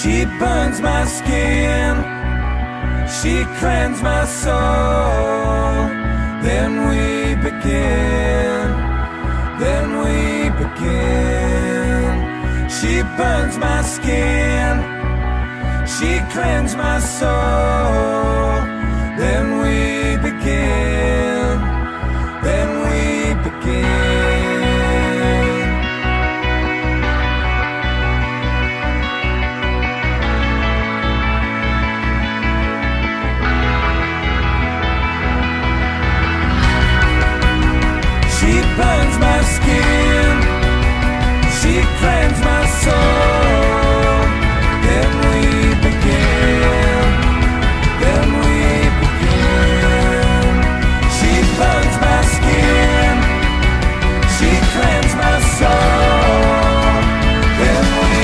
She burns my skin, she cleans my soul. Then we begin, She burns my skin, she cleans my soul. Then we begin, She burns my skin, she cleans my soul. Then we begin, She burns my skin, she cleans my soul. Then we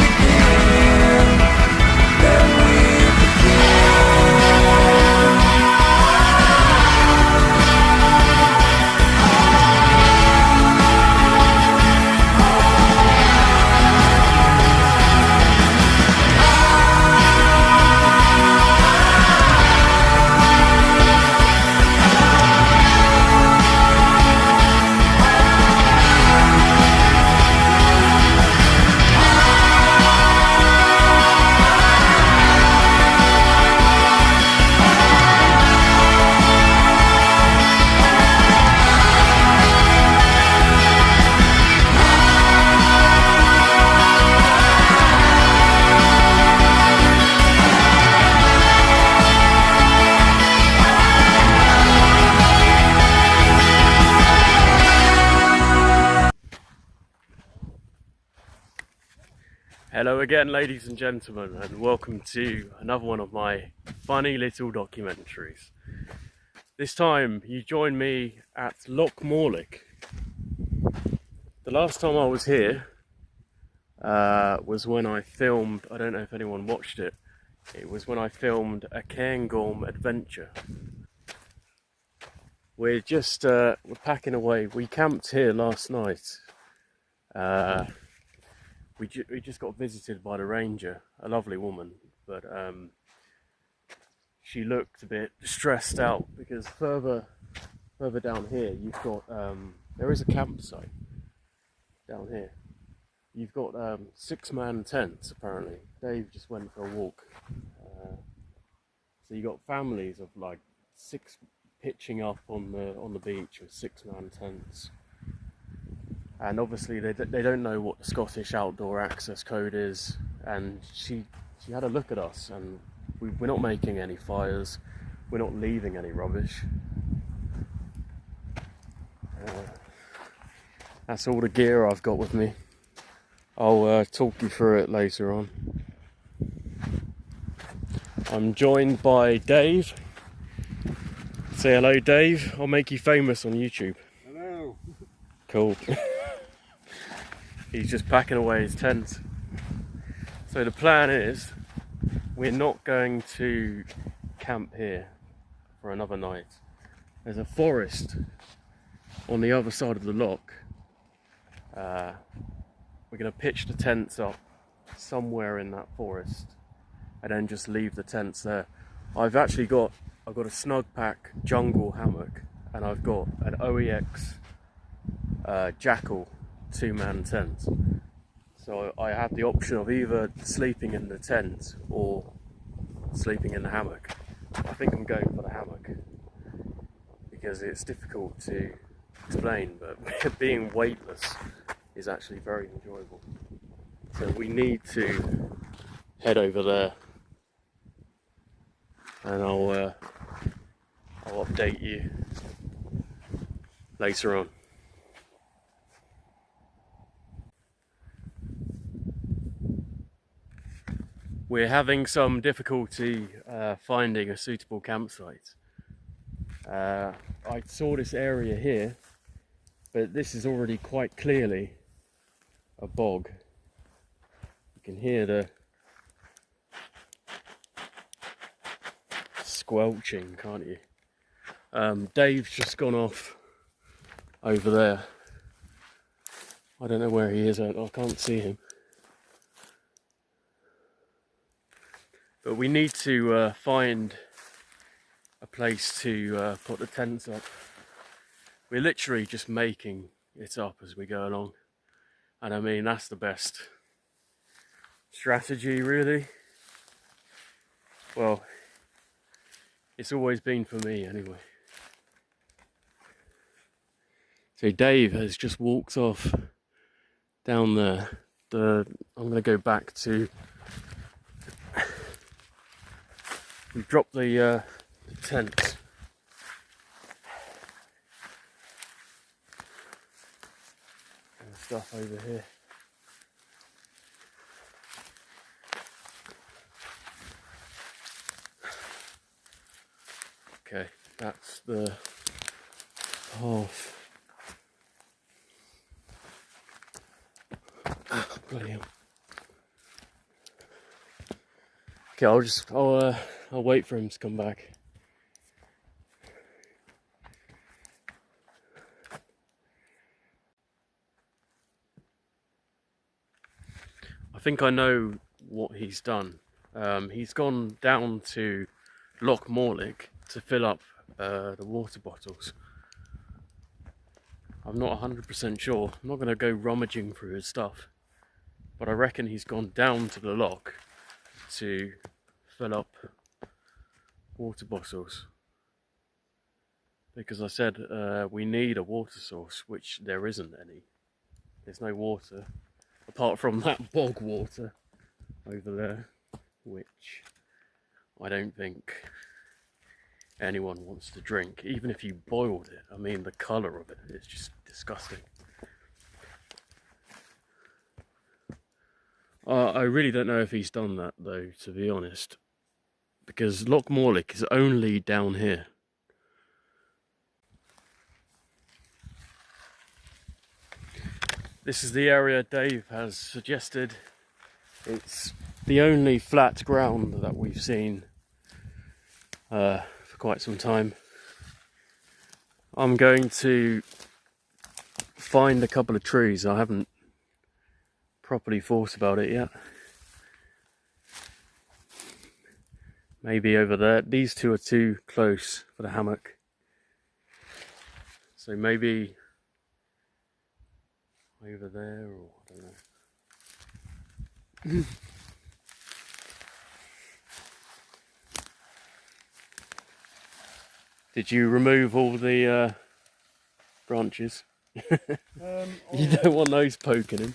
begin, Hello again, ladies and gentlemen, and welcome to another one of my funny little documentaries. This time you join me at Loch Morlich. The last time I was here was when I filmed, I don't know if anyone watched it, it was when I filmed a Cairngorm adventure. We're packing away. We camped here last night. We just got visited by the ranger, a lovely woman, but she looked a bit stressed out because further down here you've got there is a campsite down here. You've got 6-man tents apparently. Dave just went for a walk, so you got families of like 6 pitching up on the beach with 6-man tents. And obviously they don't know what the Scottish outdoor access code is, and she had a look at us, and we're not making any fires, we're not leaving any rubbish. That's all the gear I've got with me. I'll talk you through it later on. I'm joined by Dave. Say hello, Dave. I'll make you famous on YouTube. Hello. Cool. He's just packing away his tent. So the plan is, we're not going to camp here for another night. There's a forest on the other side of the loch. We're going to pitch the tents up somewhere in that forest and then just leave the tents there. I've got a snug pack jungle hammock, and I've got an OEX Jackal 2-man tent. So I have the option of either sleeping in the tent or sleeping in the hammock. I think I'm going for the hammock because it's difficult to explain, but being weightless is actually very enjoyable. So we need to head over there, and I'll update you later on. We're having some difficulty finding a suitable campsite. I saw this area here, but this is already quite clearly a bog. You can hear the squelching, can't you? Dave's just gone off over there. I don't know where he is, I can't see him. But we need to find a place to put the tents up. We're literally just making it up as we go along. And I mean, that's the best strategy, really. Well, it's always been for me anyway. So Dave has just walked off down there. I'm going to go back to... We dropped the tent. And stuff over here. Okay, that's the path. Bloody hell. Okay, I'll wait for him to come back. I think I know what he's done. He's gone down to Loch Morlich to fill up the water bottles. I'm not 100% sure. I'm not going to go rummaging through his stuff, but I reckon he's gone down to the loch to fill up water bottles. Because I said we need a water source, which there isn't any. There's no water, apart from that bog water over there, which I don't think anyone wants to drink, even if you boiled it. I mean, the colour of it is just disgusting. I really don't know if he's done that though, to be honest, because Loch Morlich is only down here. This is the area Dave has suggested. It's the only flat ground that we've seen for quite some time. I'm going to find a couple of trees. I haven't properly thought about it yet. Maybe over there. These two are too close for the hammock. So maybe over there, or I don't know. Did you remove all the branches? You don't want those poking in.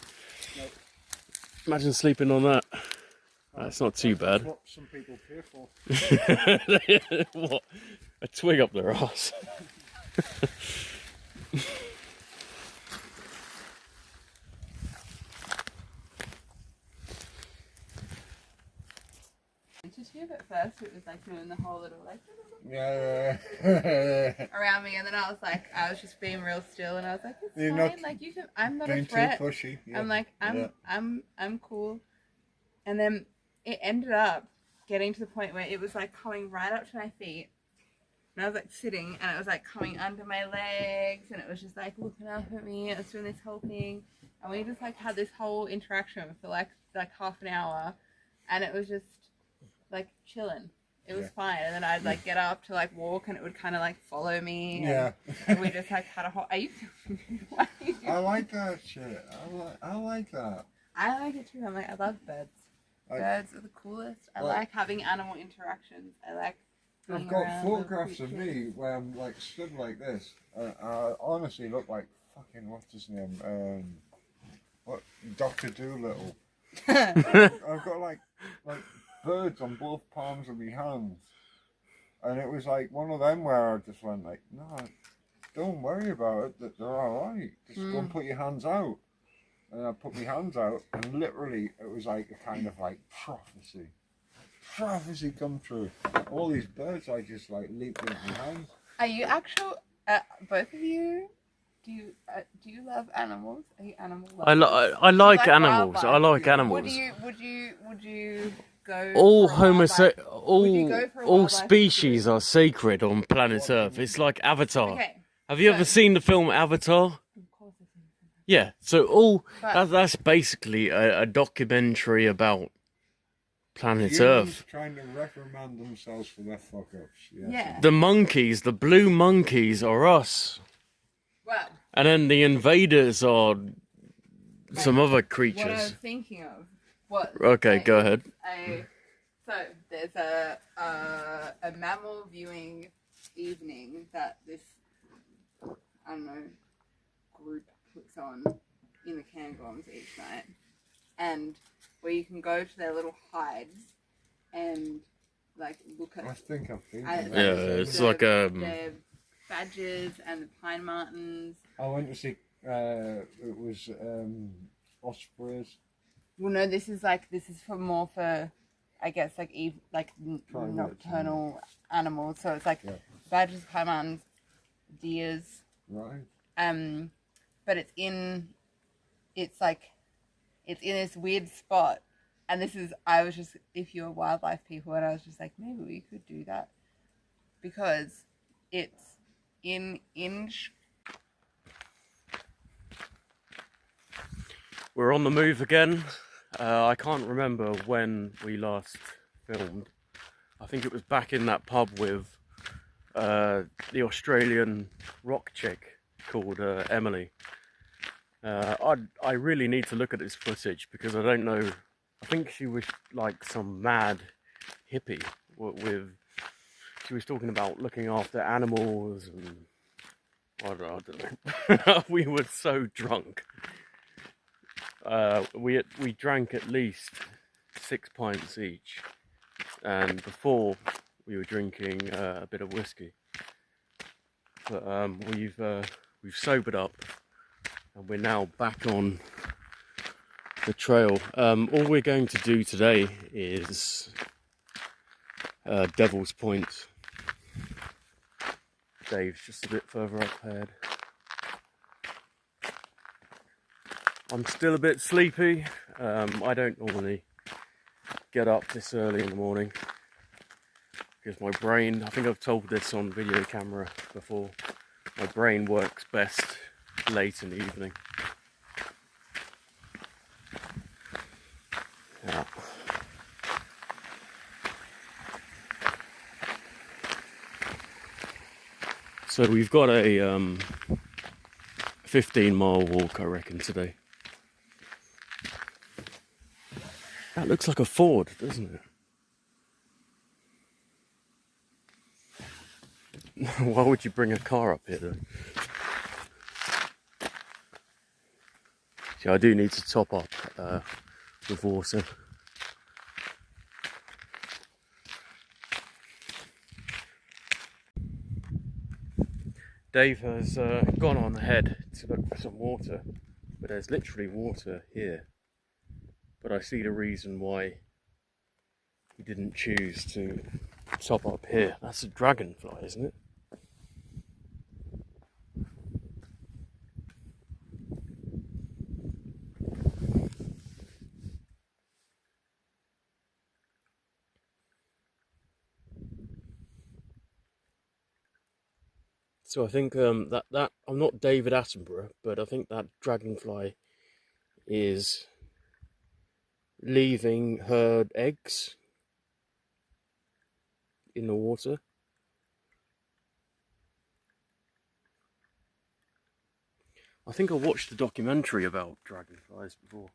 No. Imagine sleeping on that. That's not too bad. That's what some people pay for. What? A twig up their arse. Tube at first, it was like doing the whole little like Yeah. around me, and then I was just being real still, and I was like, it's You're fine, not like you can. I'm not a Being too threat. pushy. Yeah. I'm like I'm cool, and then it ended up getting to the point where it was like coming right up to my feet, and I was like sitting, and it was like coming under my legs, and it was just like looking up at me. It was doing this whole thing, and we just like had this whole interaction for like half an hour, and it was just like chilling. It was fine, and then I'd like get up to like walk, and it would kind of like follow me. Yeah. And we just like had a whole. Are you? Why are you I like that shit. I like that. I like it too. I'm like, I love birds. Birds are the coolest. I like having animal interactions. I like. I've got photographs of me where I'm like stood like this. I honestly look like fucking what's his name? What Dr. Doolittle. I've got like birds on both palms of my hands, and it was like one of them where I just went like, no, don't worry about it. That they're all right. Just go and put your hands out. And I put my hands out, and literally it was like a kind of like prophecy come true. All these birds, I just like leaped into my hands. Are you actual? Both of you? Do you love animals? Are you animal lovers? I like Like animals. wildlife. I like animals. Would you go? All for a wildlife? Would you go for a all wildlife species are sacred on planet Earth. It's like Avatar. Okay. Have you ever seen the film Avatar? Of course I've seen it. Yeah. So But- that's basically a documentary about planet Humans Earth. trying to reprimand themselves for their fuck-ups. Yes. Yeah. The monkeys, the blue monkeys are us. Well, And then the invaders are some other what I was creatures. thinking of was Okay, go ahead. So there's a mammal viewing evening that this, I don't know, group puts on in the Cairngorms each night, and where you can go to their little hides and like look at I think I've been at there. Yeah, it's like their badgers and the pine martens. I went to see, it was ospreys. Well, no, this is for more for, I guess, like Primates, nocturnal animals. So it's like Yeah. badgers, pine martens, deers. Right. But it's in this weird spot, and if you're wildlife people, and I was just like, maybe we could do that, because it's in We're on the move again. I can't remember when we last filmed. I think it was back in that pub with the Australian rock chick called Emily. I really need to look at this footage because I don't know. I think she was like some mad hippie she was talking about looking after animals and I don't know. We were so drunk. We drank at least 6 pints each, and before we were drinking a bit of whiskey. But we've sobered up, and we're now back on the trail. All we're going to do today is Devil's Point. Dave's just a bit further up ahead. I'm still a bit sleepy. I don't normally get up this early in the morning because my brain, I think I've told this on video camera before, my brain works best late in the evening. Yeah. So we've got a 15-mile walk, I reckon, today. That looks like a Ford, doesn't it? Why would you bring a car up here, though? See, I do need to top up with water. Dave has gone on ahead to look for some water, but there's literally water here. But I see the reason why he didn't choose to top up here. That's a dragonfly, isn't it? So I think that I'm not David Attenborough, but I think that dragonfly is leaving her eggs in the water. I think I watched a documentary about dragonflies before.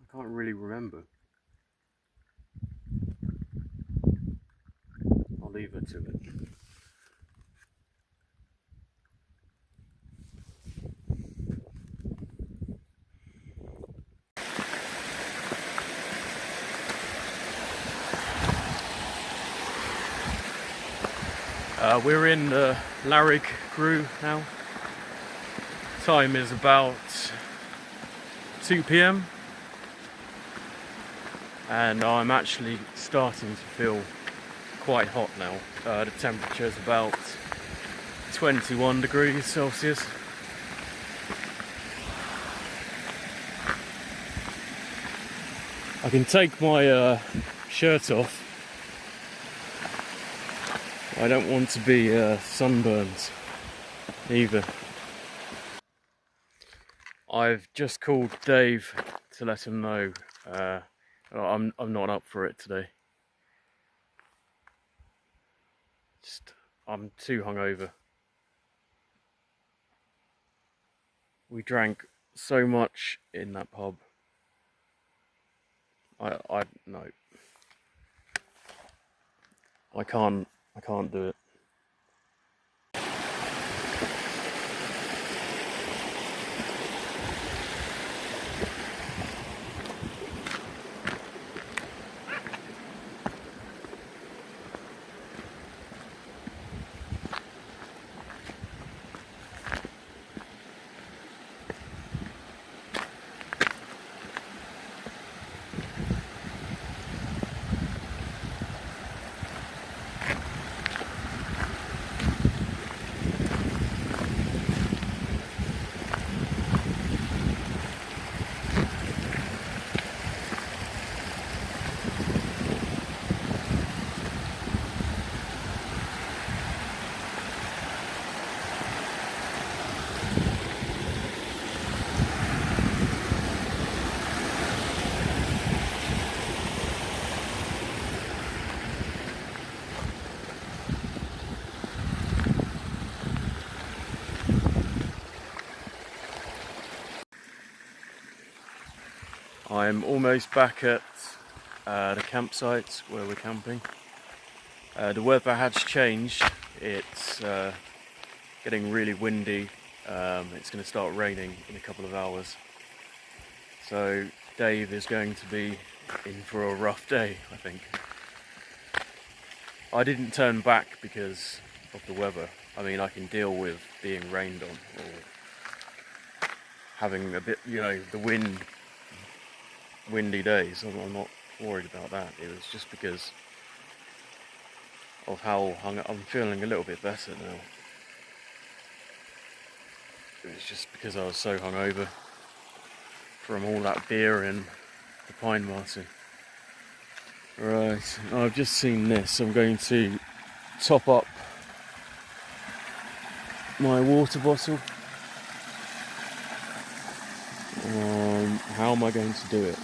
I can't really remember. I'll leave her to it. We're in Lairig Ghru now. Time is about 2 p.m. and I'm actually starting to feel quite hot now. The temperature is about 21 degrees Celsius. I can take my shirt off. I don't want to be sunburned either. I've just called Dave to let him know I'm not up for it today. I'm too hungover. We drank so much in that pub. No. I can't do it. I'm almost back at the campsite where we're camping. The weather has changed. It's getting really windy. It's going to start raining in a couple of hours. So Dave is going to be in for a rough day, I think. I didn't turn back because of the weather. I mean, I can deal with being rained on or having a bit, you know, the windy days. I'm not worried about that. It was just because of how I'm feeling a little bit better now. It was just because I was so hungover from all that beer and the pine marten. Right, I've just seen this. I'm going to top up my water bottle. How am I going to do it?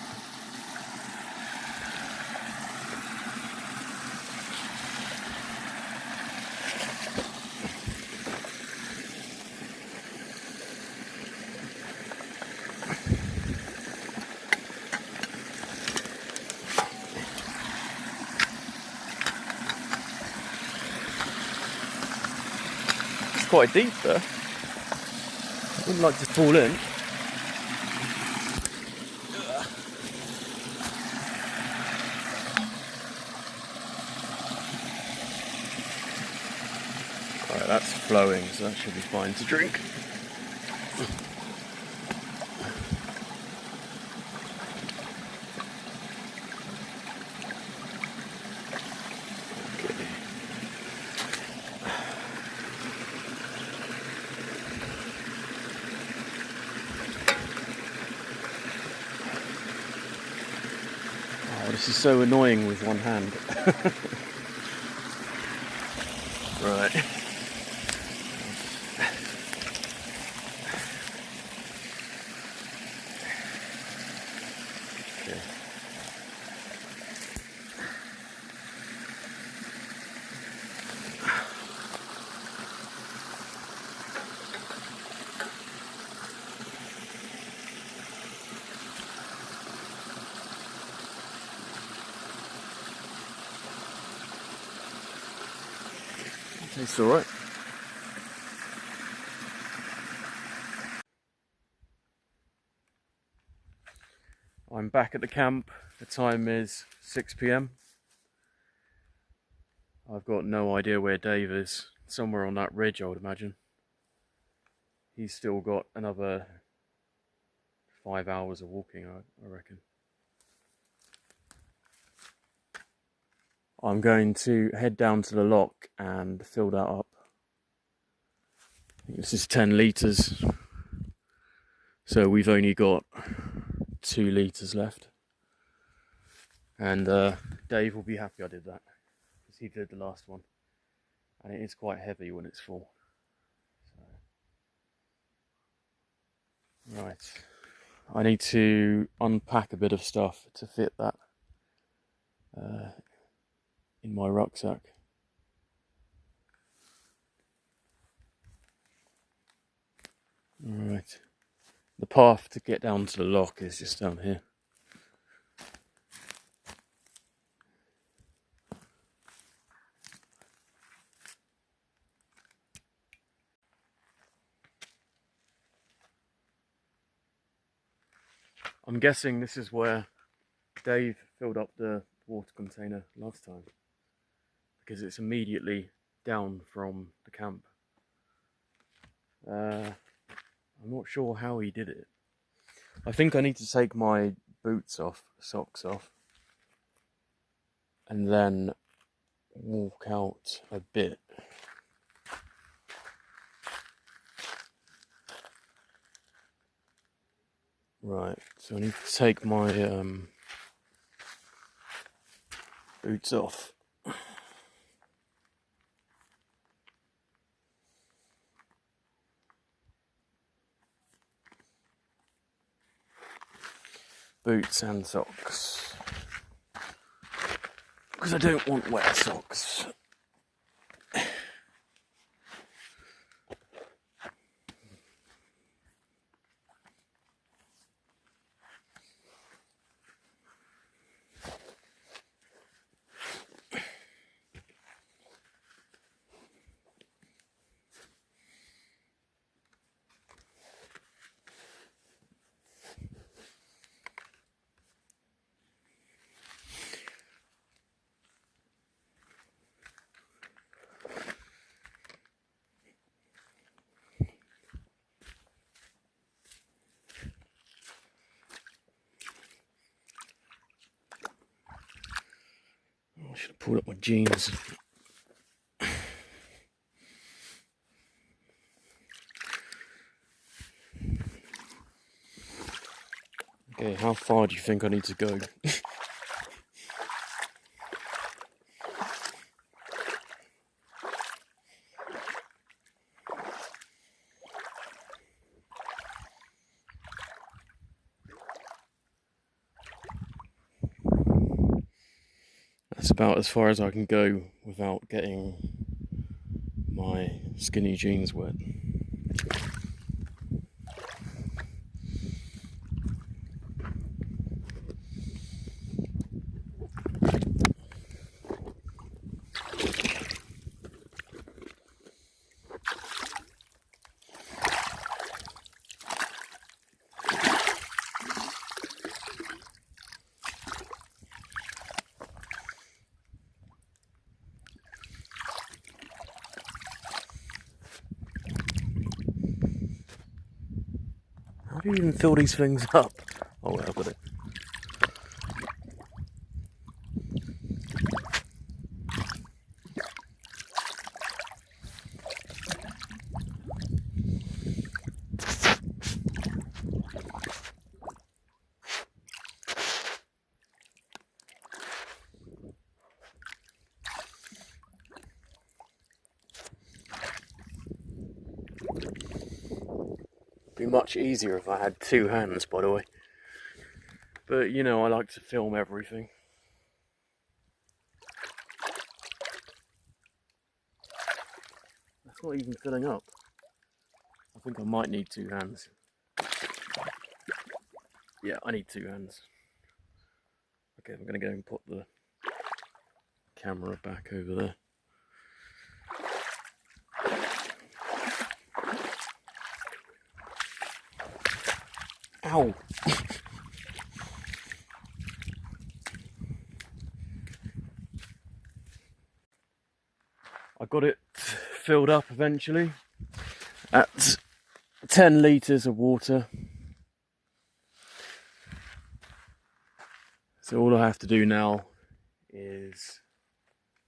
It's quite deep there. Wouldn't like to fall in. Right, that's flowing, so that should be fine to drink. This is so annoying with one hand. Right. Okay. Tastes alright. I'm back at the camp. The time is 6 PM. I've got no idea where Dave is. Somewhere on that ridge, I would imagine. He's still got another 5 hours of walking, I reckon. I'm going to head down to the lock and fill that up. I think this is 10 litres. So we've only got 2 litres left. And Dave will be happy I did that, because he did the last one. And it is quite heavy when it's full. So. Right. I need to unpack a bit of stuff to fit that in my rucksack. Alright, the path to get down to the loch is just down here. I'm guessing this is where Dave filled up the water container last time, because it's immediately down from the camp. I'm not sure how he did it. I think I need to take my socks off, and then walk out a bit. Right, so I need to take my boots off. Boots and socks, because I don't want wet socks. I should have pulled up my jeans. Okay, how far do you think I need to go? That's about as far as I can go without getting my skinny jeans wet. How do you even fill these things up? Oh, well, I've got it. Be much easier if I had two hands, by the way. But you know, I like to film everything. That's not even filling up. I think I might need two hands. Yeah, I need two hands. Okay, I'm gonna go and put the camera back over there. Ow! I got it filled up eventually at 10 litres of water. So all I have to do now is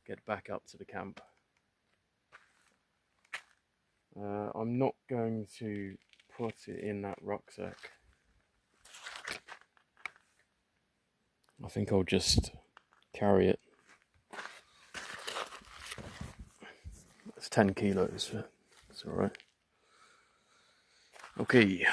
get back up to the camp. I'm not going to put it in that rucksack. I think I'll just carry it. It's 10 kilos, so it's alright. Okay.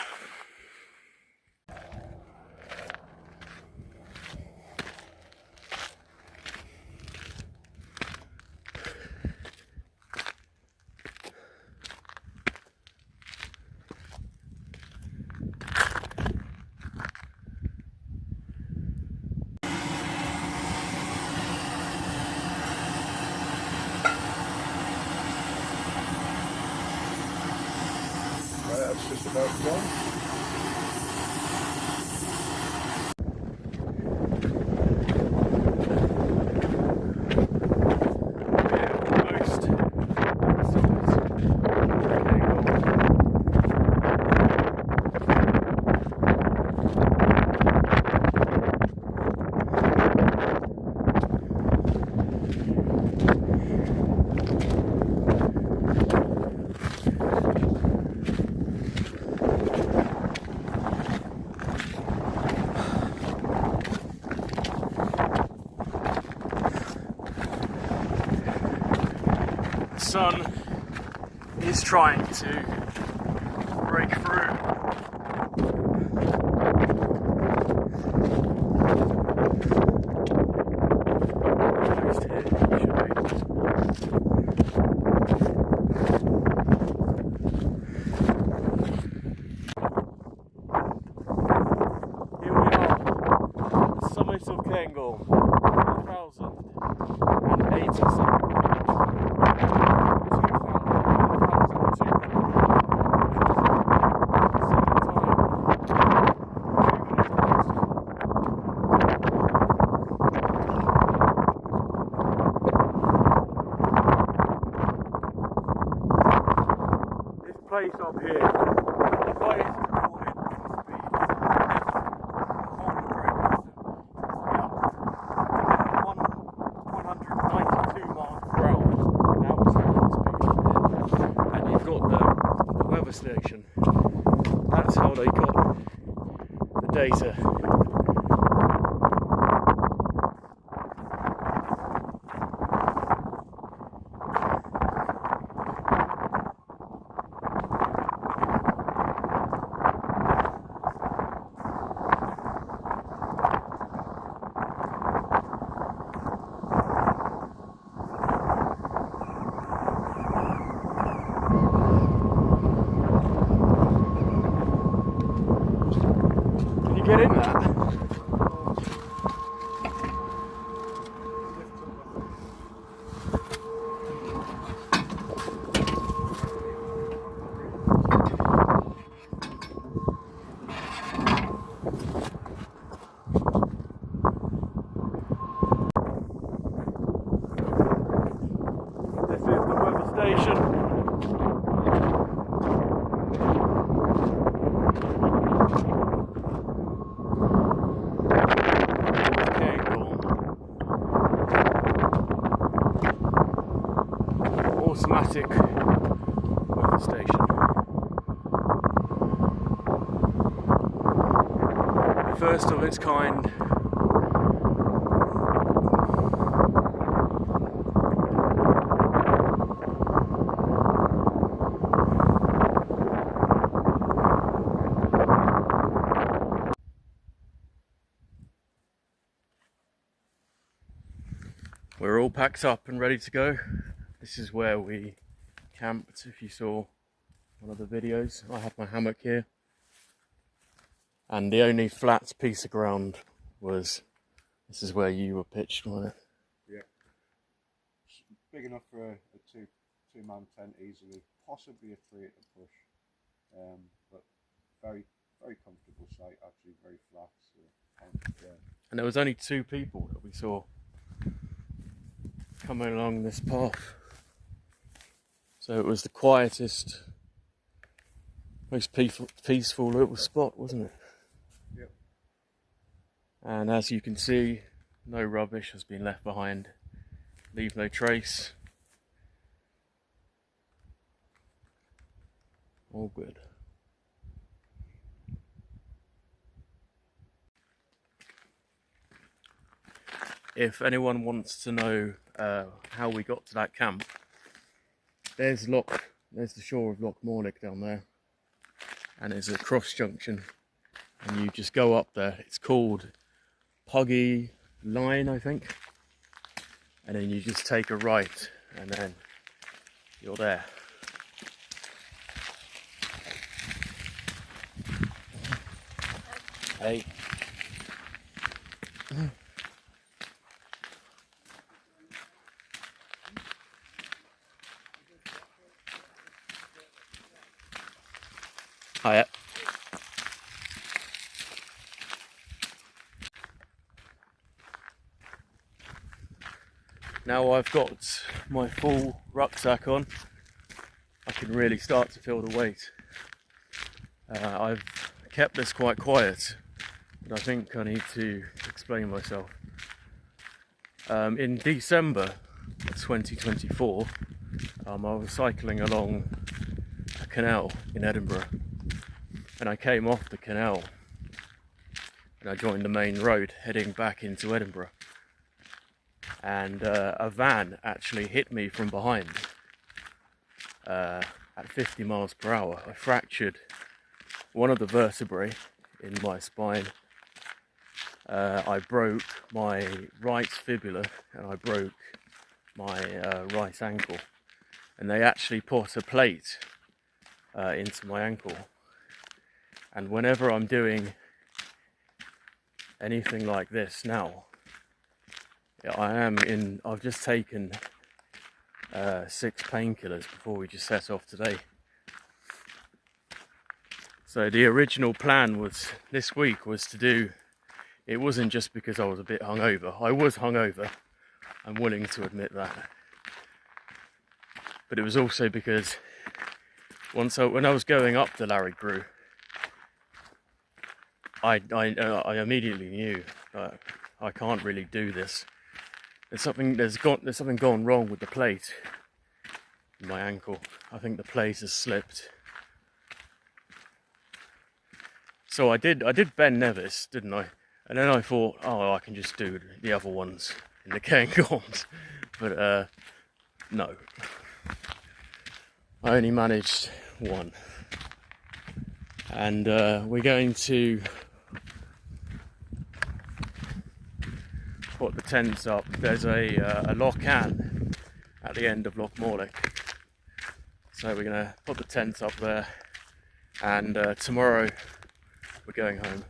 That's just about done. Sun is trying to break through. Almost here, it should be. Here we are, the summit of Cairngorm, 4,087 feet. Place up here, the highest recorded wind speed on the Great Basin is 192 miles per hour. Now it's the wind speed up here. And you've got the weather station. That's how they got the data. Get in that. This is the weather station. Automatic weather station. The first of its kind. We're all packed up and ready to go. This is where we camped, if you saw one of the videos. I have my hammock here. And the only flat piece of ground was, this is where you were pitched, wasn't it? Yeah. Big enough for a two-man tent easily, possibly a three at the push. But very, very comfortable site, actually very flat. So, and there was only 2 people that we saw coming along this path. So it was the quietest, most peaceful little spot, wasn't it? Yep. And as you can see, no rubbish has been left behind. Leave no trace. All good. If anyone wants to know how we got to that camp, there's the shore of Loch Mornick down there, and there's a cross junction, and you just go up there. It's called Puggy Line, I think, and then you just take a right, and then you're there. Hey. Hiya. Now I've got my full rucksack on, I can really start to feel the weight. I've kept this quite quiet, but I think I need to explain myself. In December 2024, I was cycling along a canal in Edinburgh, and I came off the canal and I joined the main road heading back into Edinburgh, and a van actually hit me from behind at 50 miles per hour. I fractured one of the vertebrae in my spine. I broke my right fibula and I broke my right ankle, and they actually put a plate into my ankle. And whenever I'm doing anything like this now, I've just taken 6 painkillers before we just set off today. So the original plan was this week was to do, it wasn't just because I was a bit hungover. I was hungover, I'm willing to admit that. But it was also because when I was going up the Lairig Ghru, I immediately knew that I can't really do this. There's something gone wrong with the plate in my ankle. I think the plate has slipped. So I did Ben Nevis, didn't I? And then I thought, oh, I can just do the other ones in the Cairngorms. But no. I only managed one. And we're going to put the tents up. There's a loch-an at the end of Loch Morlich. So we're going to put the tents up there, and tomorrow we're going home.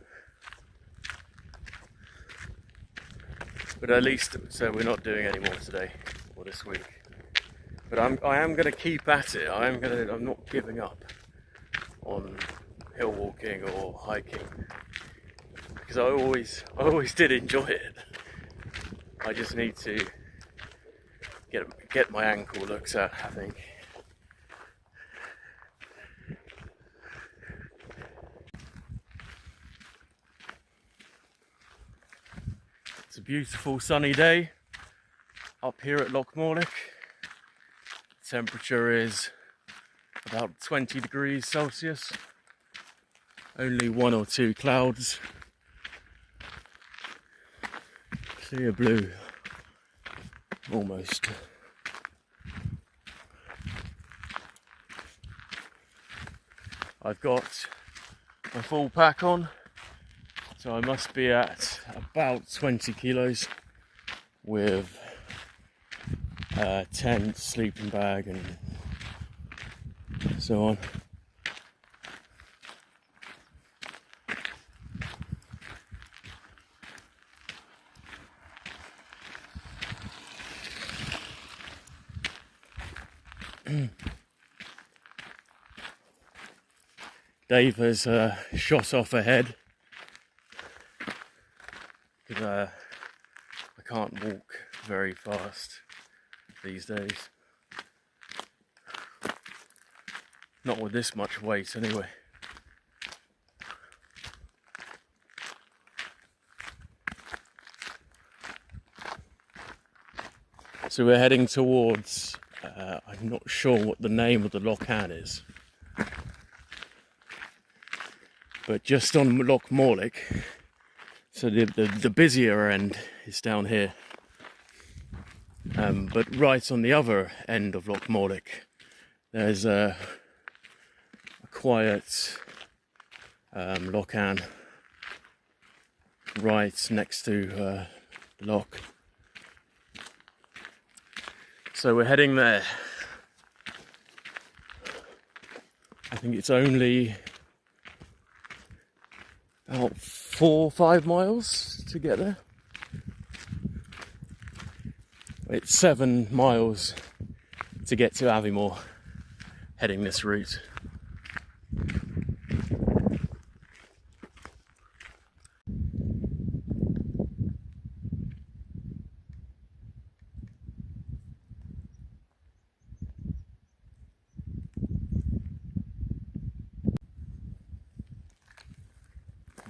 But at least, so we're not doing any more today or this week. But I am going to keep at it. I'm not giving up on hill walking or hiking, because I always did enjoy it. I just need to get my ankle looked at, I think. It's a beautiful sunny day up here at Loch Morlich. The temperature is about 20 degrees Celsius. Only 1 or 2 clouds. Clear blue, almost. I've got my full pack on, so I must be at about 20 kilos with tent, sleeping bag and so on. Dave has shot off ahead because I can't walk very fast these days. Not with this much weight anyway. So we're heading towards, I'm not sure what the name of the loch-an is, but just on Loch Morlich. So the busier end is down here, but right on the other end of Loch Morlich there's a quiet loch-an right next to the loch. So we're heading there. I think it's only about 4 or 5 miles to get there. It's 7 miles to get to Aviemore, heading this route.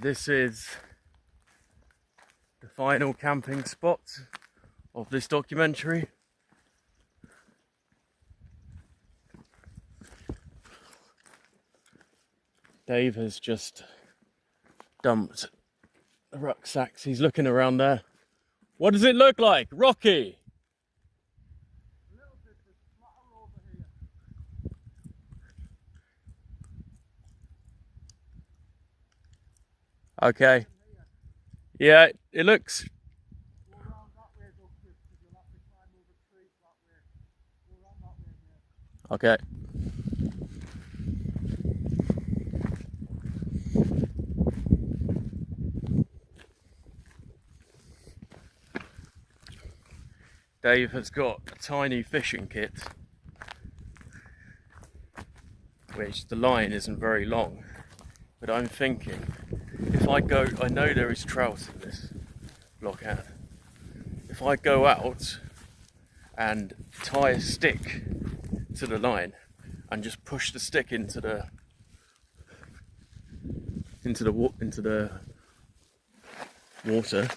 This is the final camping spot of this documentary. Dave has just dumped the rucksacks. He's looking around there. What does it look like, Rocky? Okay. Yeah, it looks. Okay. Dave has got a tiny fishing kit, which the line isn't very long, but I'm thinking if I go, I know there is trout in this blockhead. If I go out and tie a stick to the line and just push the stick into the water.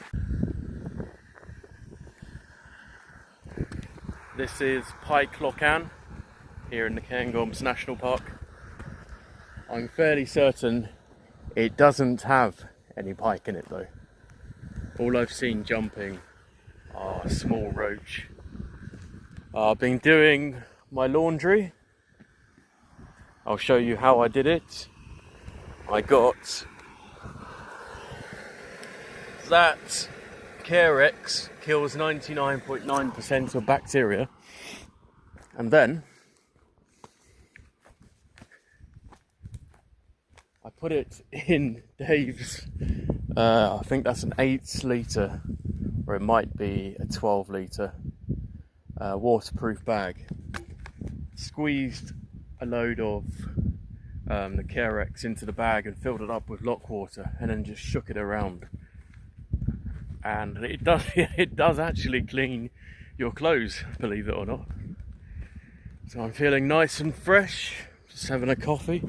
This is Pike Lochan here in the Cairngorms National Park. I'm fairly certain it doesn't have any pike in it though. All I've seen jumping are small roach. I've been doing my laundry. I'll show you how I did it. I got that Carex kills 99.9% of bacteria, and then I put it in Dave's, I think that's an 8 litre, or it might be a 12 litre waterproof bag. Squeezed a load of the Carex into the bag and filled it up with lock water, and then just shook it around. And it does actually clean your clothes, believe it or not. So I'm feeling nice and fresh, just having a coffee.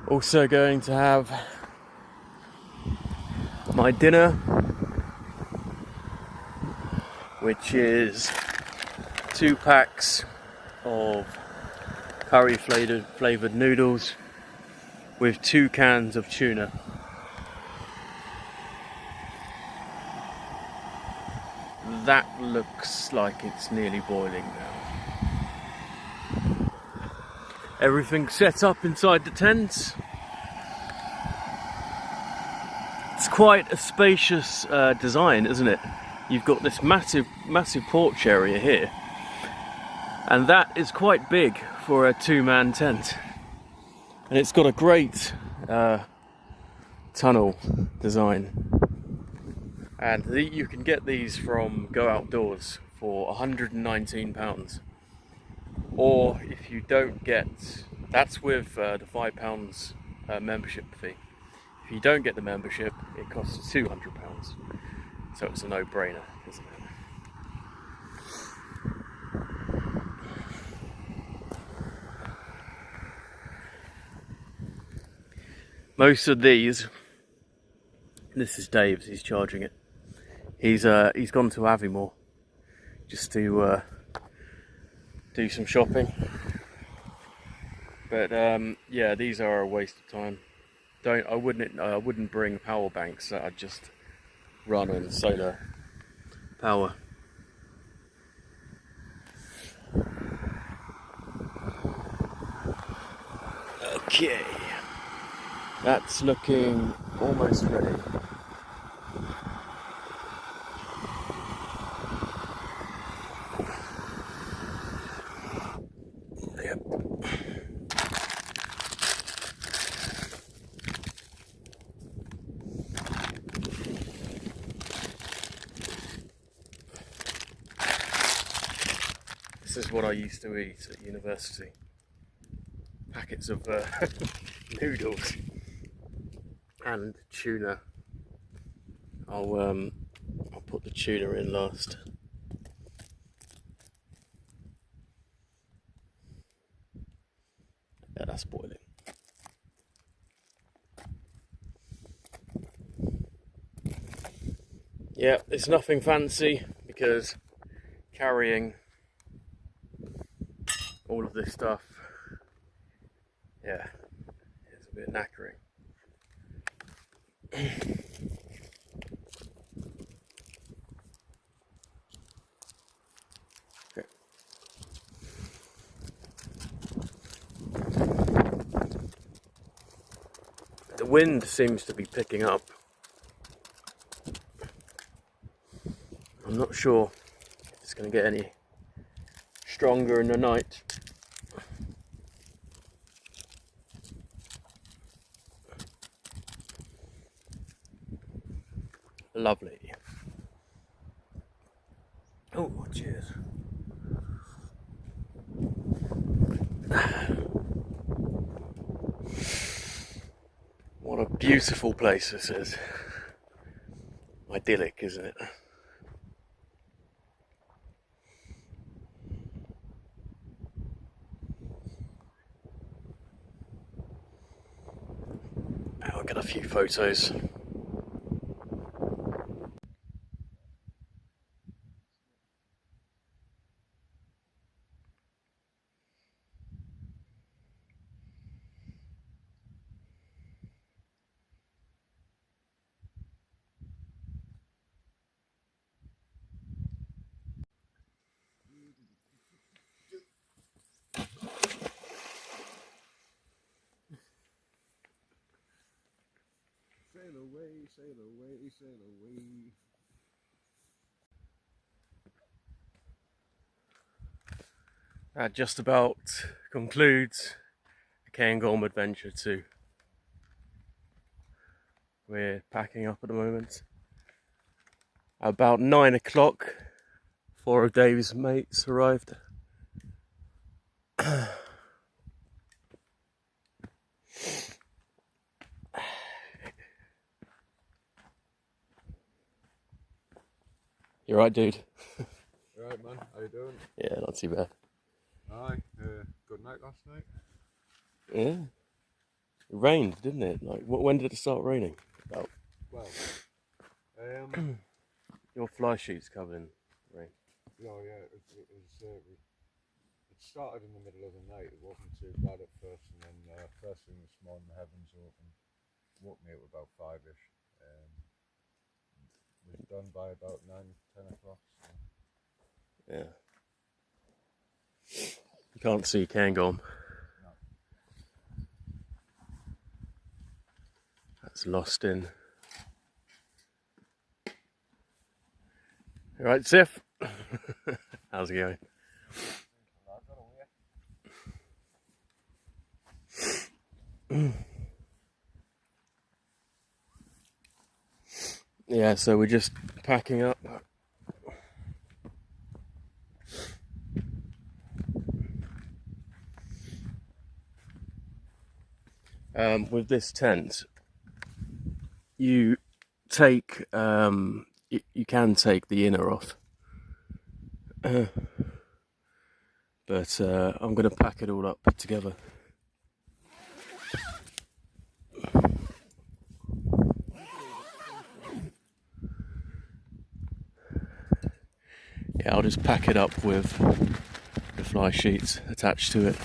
Also going to have my dinner, which is 2 packs of curry flavoured noodles with 2 cans of tuna. That looks like it's nearly boiling now. Everything's set up inside the tent. It's quite a spacious design, isn't it? You've got this massive porch area here, and that is quite big for a 2-man tent. And it's got a great tunnel design. And you can get these from Go Outdoors for £119. Or if you don't get, that's with the £5 membership fee. If you don't get the membership, it costs £200. So it's a no-brainer, isn't it? Most of these, this is Dave's, he's charging it. He's gone to Aviemore just to do some shopping. But yeah, these are a waste of time. I wouldn't bring power banks. I'd just run on solar power. Okay, that's looking almost ready. Yep. This is what I used to eat at university. Packets of noodles and tuna. I'll put the tuna in last. Yeah, that's boiling. Yeah, it's nothing fancy because carrying all of this stuff, yeah, it's a bit knackering. Okay. The wind seems to be picking up. I'm not sure if it's going to get any stronger in the night. Lovely. Oh, cheers. What a beautiful place this is. Idyllic, isn't it? I'll get a few photos. Sail away, sail away, sail away. That just about concludes the Cairngorm Adventure 2. We're packing up at the moment. About 9 o'clock, 4 of Dave's mates arrived. You right, dude? Right, man, how you doing? Yeah, not too bad. Aye, good night last night. Yeah. It rained, didn't it? Like, when did it start raining? About Well, your fly sheet's covered in rain. no, yeah, it started in the middle of the night. It wasn't too bad at first, and then first thing this morning, the heavens opened. Woke me up about 5ish. Was done by about 9-10 o'clock. So. Yeah. You can't see Cairngorm. No. That's lost in. Right, Sif? How's it going? Yeah, so we're just packing up. With this tent, you take, you can take the inner off, but I'm going to pack it all up together. Yeah, I'll just pack it up with the fly sheets attached to it.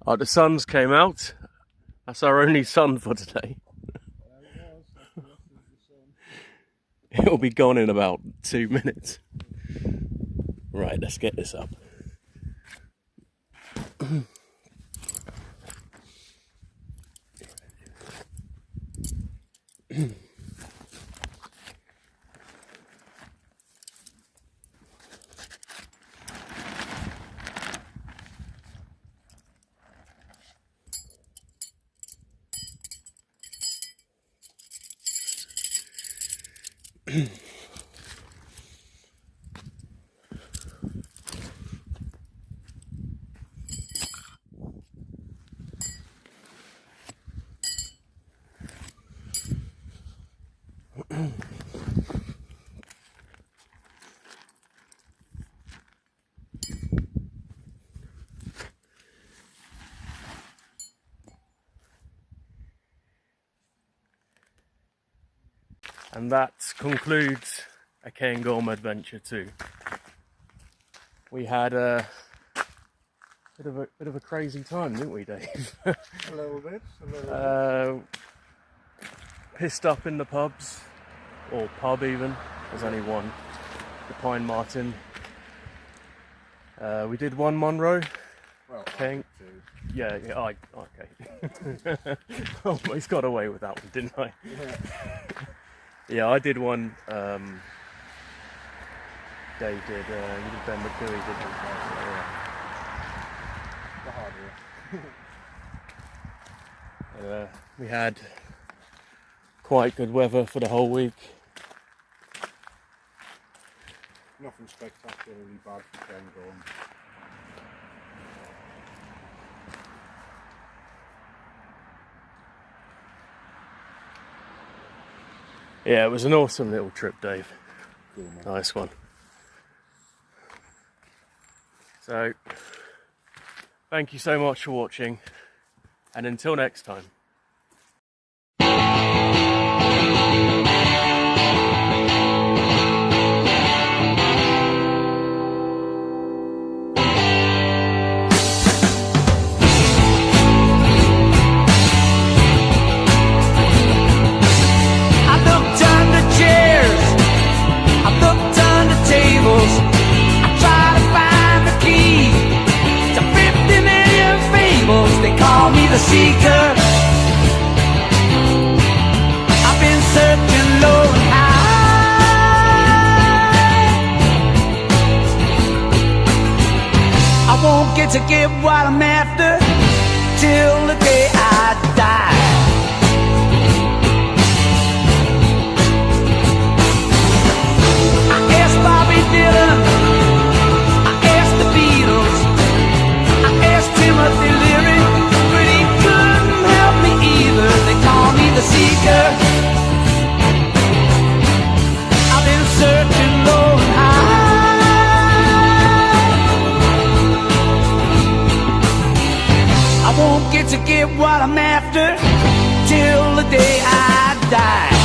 Oh, the suns came out. That's our only sun for today. It'll be gone in about 2 minutes. Right, let's get this up. And that concludes a Cairngorm adventure too. We had a bit of a crazy time, didn't we, Dave? A little bit. Pissed up in the pubs, or pub even. There's only one, the Pine Martin. We did one Munro. Well, Okay. Okay. Almost got away with that one, didn't I? Yeah. Yeah, I did one. Dave did. You did Ben McCurry, didn't you? Yeah. The hard way. We had quite good weather for the whole week. Nothing spectacularly bad for Cairngorm. Yeah, it was an awesome little trip, Dave. Cool, man. Nice one. So, thank you so much for watching, and until next time. The seeker, I've been searching low and high. I won't get what I'm after till the day I die. I asked Bobby Dylan, I asked the Beatles, I asked Timothy Leary. They call me the seeker. I've been searching low and high. I won't get what I'm after till the day I die.